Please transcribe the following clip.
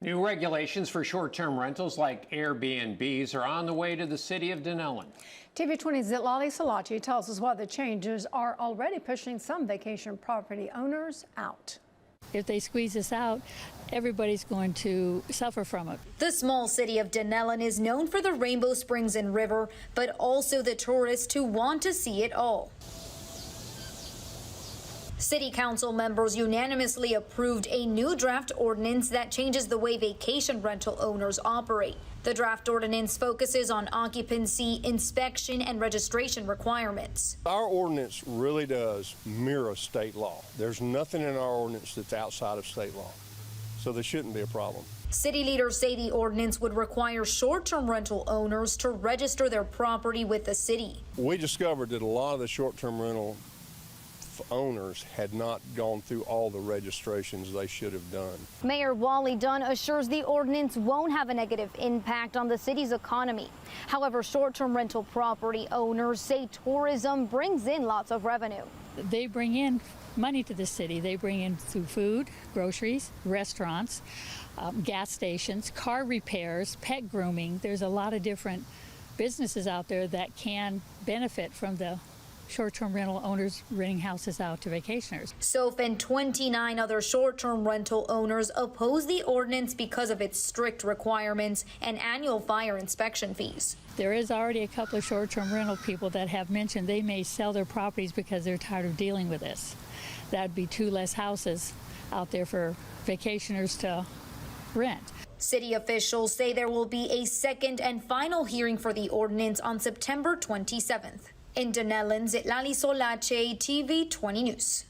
New regulations for short-term rentals like Airbnbs are on the way to the city of Dunnellon. TV 20's Zitlali Salachi tells us why the changes are already pushing some vacation property owners out. If they squeeze this out, everybody's going to suffer from it. The small city of Dunnellon is known for the Rainbow Springs and River, but also the tourists who want to see it all. City Council members unanimously approved a new draft ordinance that changes the way vacation rental owners operate. The draft ordinance focuses on occupancy, inspection, and registration requirements. Our ordinance really does mirror state law. There's nothing in our ordinance that's outside of state law, so there shouldn't be a problem. City leaders say the ordinance would require short-term rental owners to register their property with the city. We discovered that a lot of the short-term rental owners had not gone through all the registrations they should have done. Mayor Wally Dunn assures the ordinance won't have a negative impact on the city's economy. However, short-term rental property owners say tourism brings in lots of revenue. They bring in money to the city. They bring in through food, groceries, restaurants, gas stations, car repairs, pet grooming. There's a lot of different businesses out there that can benefit from the short-term rental owners renting houses out to vacationers. SOF and 29 other short-term rental owners oppose the ordinance because of its strict requirements and annual fire inspection fees. There is already a couple of short-term rental people that have mentioned they may sell their properties because they're tired of dealing with this. That'd be 2 less houses out there for vacationers to rent. City officials say there will be a second and final hearing for the ordinance on September 27th. In Dunnellon, Zitlali Salachi, TV 20 News.